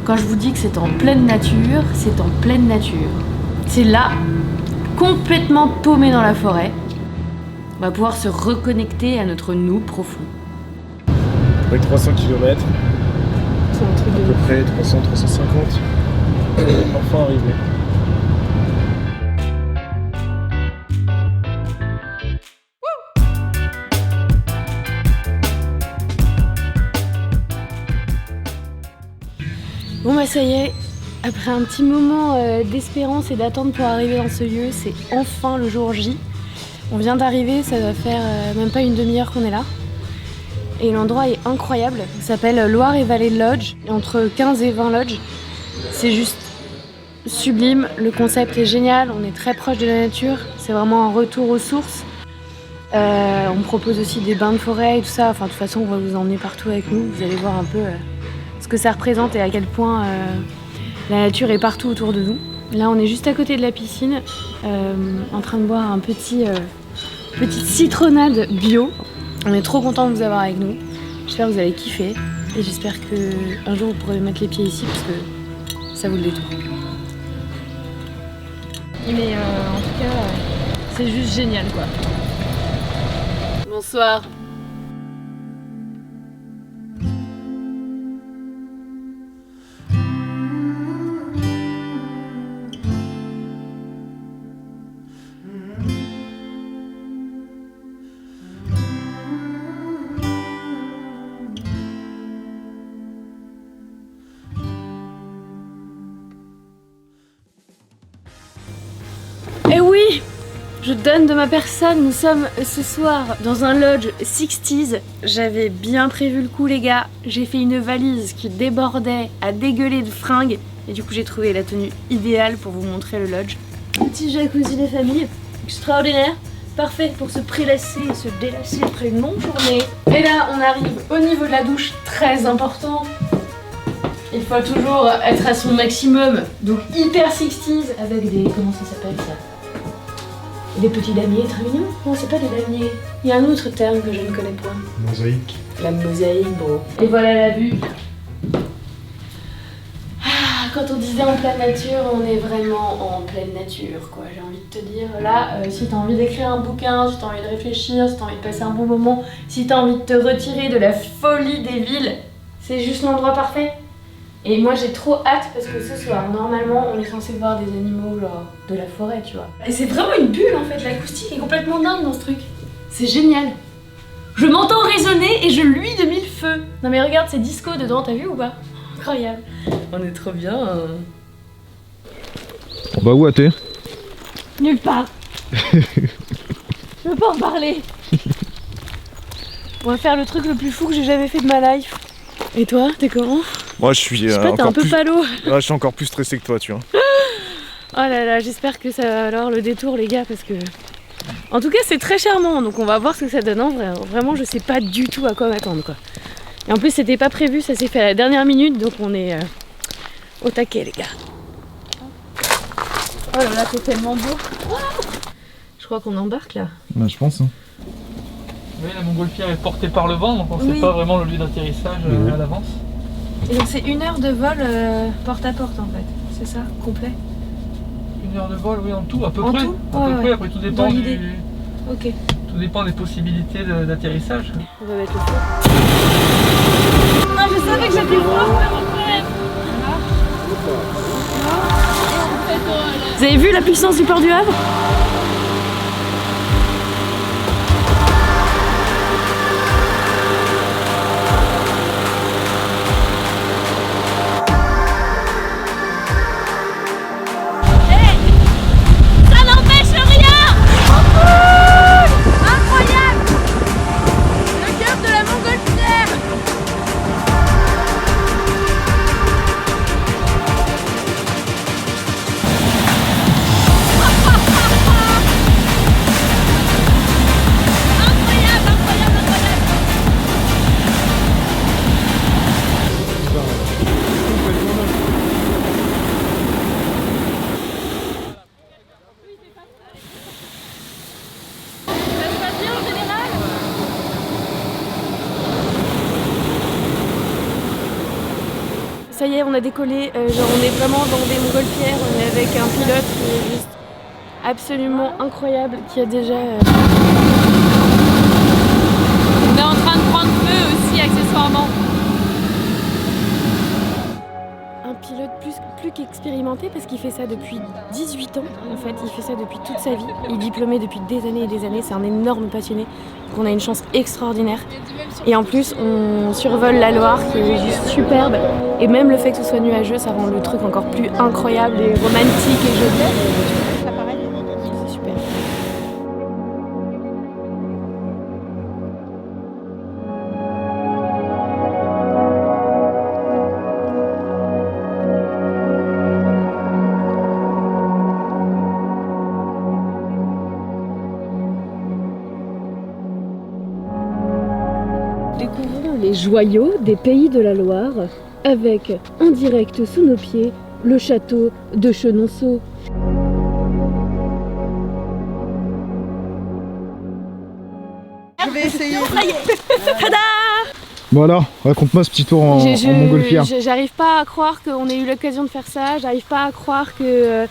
Quand je vous dis que c'est en pleine nature, c'est en pleine nature. C'est là, complètement paumé dans la forêt. On va pouvoir se reconnecter à notre nous profond. Avec 300 km, C'est un truc à peu près 300-350, enfin arrivé. Bon bah ça y est, après un petit moment d'espérance et d'attente pour arriver dans ce lieu, c'est enfin le jour J. On vient d'arriver, ça va faire même pas une demi-heure qu'on est là. Et l'endroit est incroyable, ça s'appelle Loire et Vallée Lodge, entre 15 et 20 lodges. C'est juste sublime, le concept est génial, on est très proche de la nature, c'est vraiment un retour aux sources. On propose aussi des bains de forêt et tout ça, enfin de toute façon on va vous emmener partout avec nous, vous allez voir un peu ce que ça représente et à quel point la nature est partout autour de nous. Là on est juste à côté de la piscine, en train de boire un petite citronnade bio. On est trop content de vous avoir avec nous. J'espère que vous allez kiffer et j'espère qu'un jour vous pourrez mettre les pieds ici parce que ça vaut le détour. Mais en tout cas, c'est juste génial quoi. Bonsoir. Et oui, je donne de ma personne, nous sommes ce soir dans un lodge 60s. J'avais bien prévu le coup les gars, j'ai fait une valise qui débordait à dégueuler de fringues et du coup j'ai trouvé la tenue idéale pour vous montrer le lodge. Petit jacuzzi des familles, extraordinaire, parfait pour se prélasser et se délasser après une longue journée. Et là on arrive au niveau de la douche, très important. Il faut toujours être à son maximum, donc hyper 60s avec des... comment ça s'appelle ça? Des petits damiers très mignons. Non, c'est pas des damiers. Il y a un autre terme que je ne connais point. Mosaïque. La mosaïque, bro. Et voilà la vue. Ah, quand on disait en pleine nature, on est vraiment en pleine nature, quoi. J'ai envie de te dire. Là, si t'as envie d'écrire un bouquin, si t'as envie de réfléchir, si t'as envie de passer un bon moment, si t'as envie de te retirer de la folie des villes, c'est juste l'endroit parfait. Et moi j'ai trop hâte parce que ce soir, normalement, on est censé voir des animaux genre de la forêt, tu vois. Et c'est vraiment une bulle en fait, l'acoustique est complètement dingue dans ce truc. C'est génial. Je m'entends résonner et je luis de mille feux. Non mais regarde, c'est disco dedans, t'as vu ou pas? Incroyable. On est trop bien. On va où à thé? Nulle part. Je veux pas en parler. On va faire le truc le plus fou que j'ai jamais fait de ma life. Et toi, t'es comment? Moi je suis Je sais pas, t'es un peu palo. Là, je suis encore plus stressé que toi, tu vois. Oh là là, j'espère que ça va valoir le détour les gars parce que... En tout cas c'est très charmant, donc on va voir ce que ça donne en vrai. Vraiment je sais pas du tout à quoi m'attendre quoi. Et en plus c'était pas prévu, ça s'est fait à la dernière minute, donc on est au taquet les gars. Oh là là, c'est tellement beau. Je crois qu'on embarque là. Bah je pense. Hein. Oui, la montgolfière est portée par le vent, donc on ne sait pas vraiment le lieu d'atterrissage à l'avance. Et donc c'est 1 heure de vol porte à porte en fait, c'est ça, complet? 1 heure de vol, oui, en tout, à peu en près. Tout à peu près, après tout dépend, Ok. Tout dépend des possibilités d'atterrissage. On va mettre le feu. Ah, je savais que j'étais fort, Vous avez vu la puissance du port du Havre? ça y est, on a décollé, genre on est vraiment dans des montgolfières, on est avec un pilote qui est juste absolument incroyable, qui a déjà... On est en train de prendre feu aussi accessoirement. Un pilote plus qu'expérimenté parce qu'il fait ça depuis 18 ans en fait, il fait ça depuis toute sa vie, il est diplômé depuis des années, c'est un énorme passionné, donc on a une chance extraordinaire. Et en plus on survole la Loire qui est juste superbe, et même le fait que ce soit nuageux ça rend le truc encore plus incroyable et romantique et joli. C'est super. Découvrons les joyaux des pays de la Loire avec, en direct sous nos pieds, le château de Chenonceau. Je vais essayer. Tada! Bon alors, raconte-moi ce petit tour en montgolfière. J'arrive pas à croire qu'on ait eu l'occasion de faire ça, j'arrive pas à croire que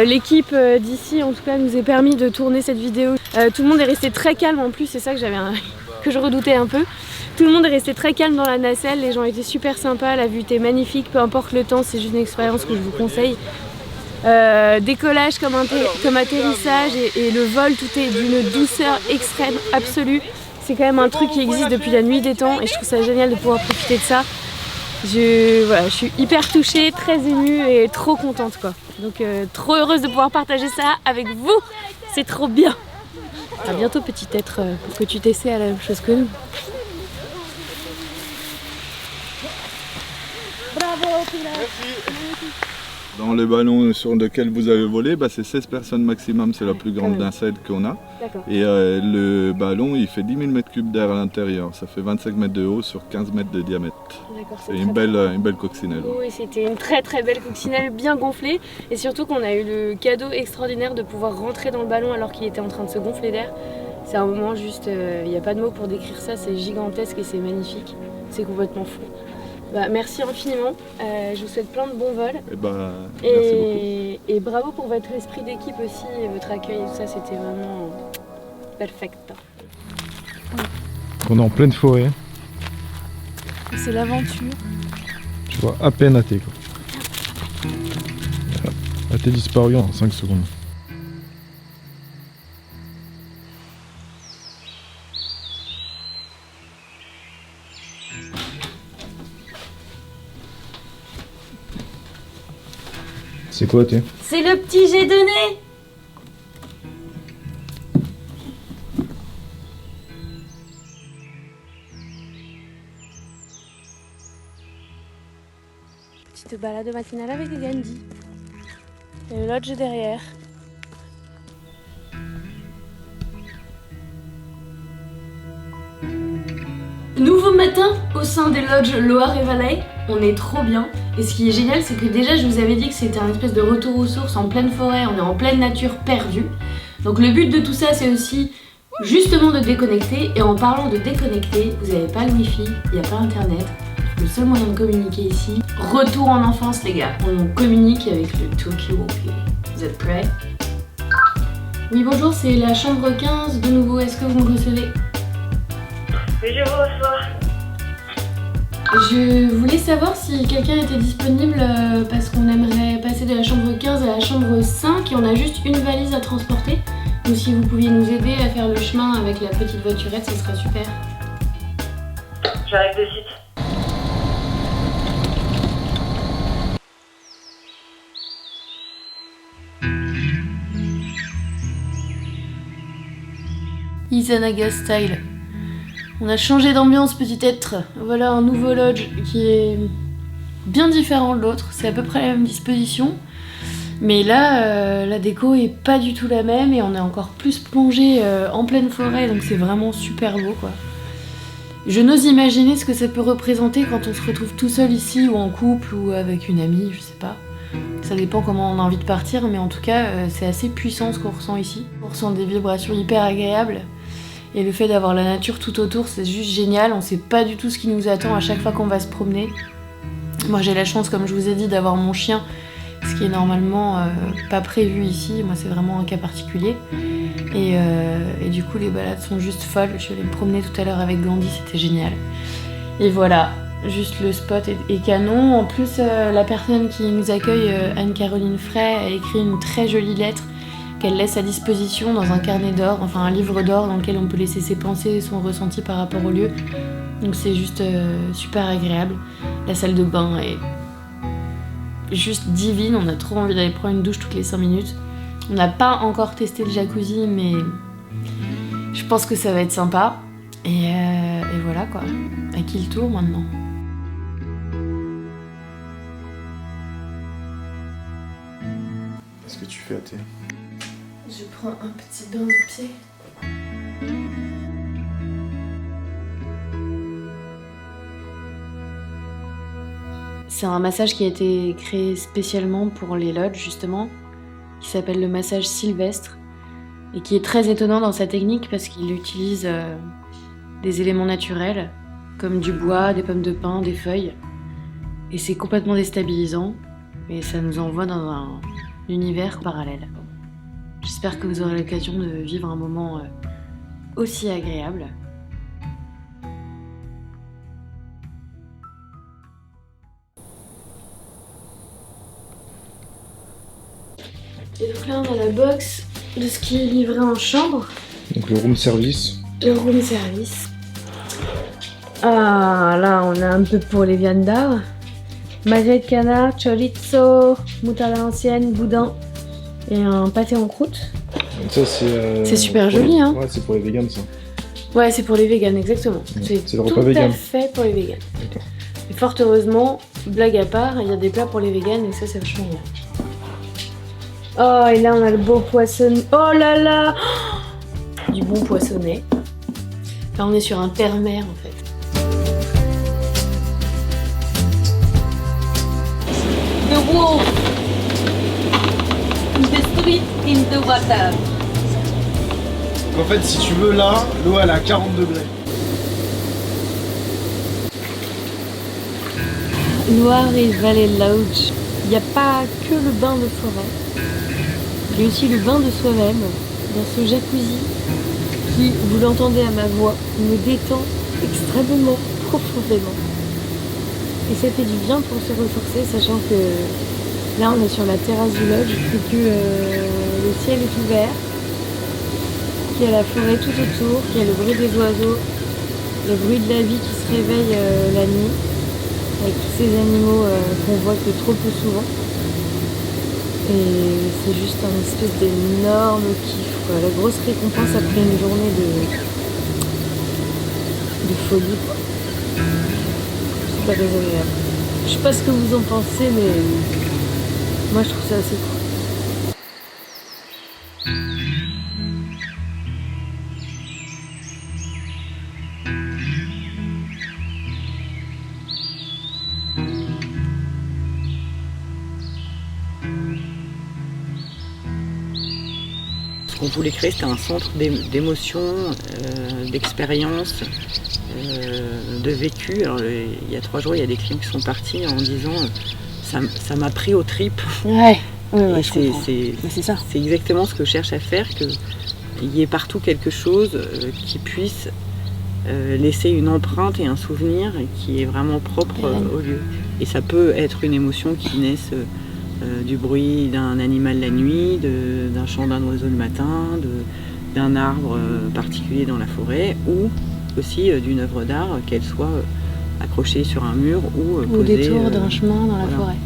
l'équipe d'ici en tout cas nous ait permis de tourner cette vidéo. Tout le monde est resté très calme en plus, c'est ça que que je redoutais un peu. Tout le monde est resté très calme dans la nacelle, les gens étaient super sympas, la vue était magnifique, peu importe le temps, c'est juste une expérience que je vous conseille. Décollage comme atterrissage et le vol, tout est d'une douceur extrême, absolue. C'est quand même un truc qui existe depuis la nuit des temps et je trouve ça génial de pouvoir profiter de ça. Je suis hyper touchée, très émue et trop contente quoi. Donc trop heureuse de pouvoir partager ça avec vous, c'est trop bien. À bientôt petit être, pour que tu t'essaies à la même chose que nous. Bravo pilote. Dans le ballon sur lequel vous avez volé, c'est 16 personnes maximum, c'est la plus grande nacelle qu'on a. Et le ballon, il fait 10 000 m3 d'air à l'intérieur. Ça fait 25 mètres de haut sur 15 mètres de diamètre. C'est une belle coccinelle. Oui, c'était une très très belle coccinelle, bien gonflée. Et surtout qu'on a eu le cadeau extraordinaire de pouvoir rentrer dans le ballon alors qu'il était en train de se gonfler d'air. C'est un moment juste, il n'y a pas de mots pour décrire ça, c'est gigantesque et c'est magnifique. C'est complètement fou. Merci infiniment, je vous souhaite plein de bons vols. Merci beaucoup. Et bravo pour votre esprit d'équipe aussi, et votre accueil et tout ça, c'était vraiment perfect. On est en pleine forêt. C'est l'aventure. Tu vois à peine Athée quoi. Athée disparu en 5 secondes. C'est quoi Athée? C'est le petit jet de nez. Petite balade matinale avec Gandhi. Et le lodge derrière. Nouveau matin au sein des lodges Loire et Vallée. On est trop bien. Et ce qui est génial, c'est que déjà je vous avais dit que c'était un espèce de retour aux sources en pleine forêt, on est en pleine nature perdue. Donc le but de tout ça, c'est aussi justement de déconnecter. Et en parlant de déconnecter, vous n'avez pas le wifi, il n'y a pas internet. Le seul moyen de communiquer ici, retour en enfance les gars. On communique avec le talkie-walkie. Vous êtes prêts? Oui bonjour, c'est la chambre 15 de nouveau, est-ce que vous me recevez? Oui, je vous reçois. Je voulais savoir si quelqu'un était disponible parce qu'on aimerait passer de la chambre 15 à la chambre 5 et on a juste une valise à transporter. Donc si vous pouviez nous aider à faire le chemin avec la petite voiturette, ce serait super. J'arrive de suite. Izanaga style. On a changé d'ambiance petit être. Voilà un nouveau lodge qui est bien différent de l'autre. C'est à peu près la même disposition. Mais là, la déco est pas du tout la même et on est encore plus plongé en pleine forêt. Donc c'est vraiment super beau quoi. Je n'ose imaginer ce que ça peut représenter quand on se retrouve tout seul ici ou en couple ou avec une amie, je sais pas. Ça dépend comment on a envie de partir, mais en tout cas, c'est assez puissant ce qu'on ressent ici. On ressent des vibrations hyper agréables. Et le fait d'avoir la nature tout autour, c'est juste génial. On sait pas du tout ce qui nous attend à chaque fois qu'on va se promener. Moi j'ai la chance, comme je vous ai dit, d'avoir mon chien, ce qui est normalement pas prévu ici. Moi c'est vraiment un cas particulier. Et du coup les balades sont juste folles. Je suis allée me promener tout à l'heure avec Gandhi, c'était génial. Et voilà, juste le spot est canon. En plus la personne qui nous accueille, Anne-Caroline Frey, a écrit une très jolie lettre qu'elle laisse à disposition dans un carnet d'or, enfin un livre d'or dans lequel on peut laisser ses pensées et son ressenti par rapport au lieu. Donc c'est juste super agréable. La salle de bain est juste divine, on a trop envie d'aller prendre une douche toutes les 5 minutes. On n'a pas encore testé le jacuzzi, mais je pense que ça va être sympa. Et voilà quoi, à qui le tour maintenant? Qu'est-ce que tu fais à thé? Je prends un petit bain de pied. C'est un massage qui a été créé spécialement pour les lodges justement, qui s'appelle le massage sylvestre et qui est très étonnant dans sa technique parce qu'il utilise des éléments naturels comme du bois, des pommes de pin, des feuilles, et c'est complètement déstabilisant et ça nous envoie dans un univers parallèle. J'espère que vous aurez l'occasion de vivre un moment aussi agréable. Et donc là on a la box de ce qui est livré en chambre. Donc le room service. Le room service. Ah là on a un peu pour les viandards. Magret de canard, chorizo, moutarde à l'ancienne, boudin et un pâté en croûte. Donc ça c'est super joli hein. Ouais, c'est pour les vegans ça. Ouais, c'est pour les véganes, exactement. C'est le repas tout vegan. à fait pour les véganes. D'accord. Et fort heureusement, blague à part, il y a des plats pour les véganes et ça c'est vachement bien. Oh, et là on a le beau poissonnet. Oh là là, du bon poissonnet. Là on est sur un terre-mer en fait. The wolf in the street in the water. En fait, si tu veux, là, l'eau elle est à 40 degrés. Loire et Vallée Lodge. Il n'y a pas que le bain de forêt. Il y a aussi le bain de soi-même dans ce jacuzzi qui, vous l'entendez à ma voix, me détend extrêmement profondément. Et ça fait du bien pour se ressourcer, sachant que là on est sur la terrasse du lodge et que le ciel est ouvert, qu'il y a la forêt tout autour, qu'il y a le bruit des oiseaux, le bruit de la vie qui se réveille la nuit, avec tous ces animaux qu'on voit que trop peu souvent. Et c'est juste un espèce d'énorme kiff, quoi. La grosse récompense après une journée de folie, quoi. C'est pas désagréable. Je sais pas ce que vous en pensez, mais moi je trouve ça assez cool. Ce qu'on voulait créer, c'était un centre d'émotions, d'expériences, de vécu. Alors, il y a 3 jours, il y a des clients qui sont partis en disant ça m'a pris aux tripes. Ouais, c'est ça. C'est exactement ce que je cherche à faire, qu'il y ait partout quelque chose qui puisse laisser une empreinte et un souvenir qui est vraiment propre au lieu. Et ça peut être une émotion qui naisse du bruit d'un animal la nuit, d'un chant d'un oiseau le matin, d'un arbre particulier dans la forêt, ou aussi d'une œuvre d'art, qu'elle soit accrochée sur un mur ou posée... Au détour d'un chemin dans la forêt.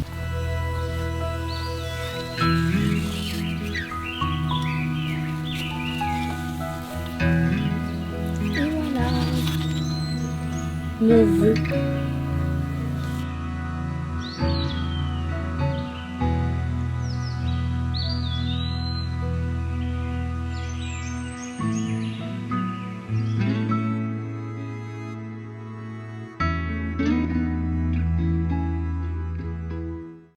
Et voilà. Mon vœu.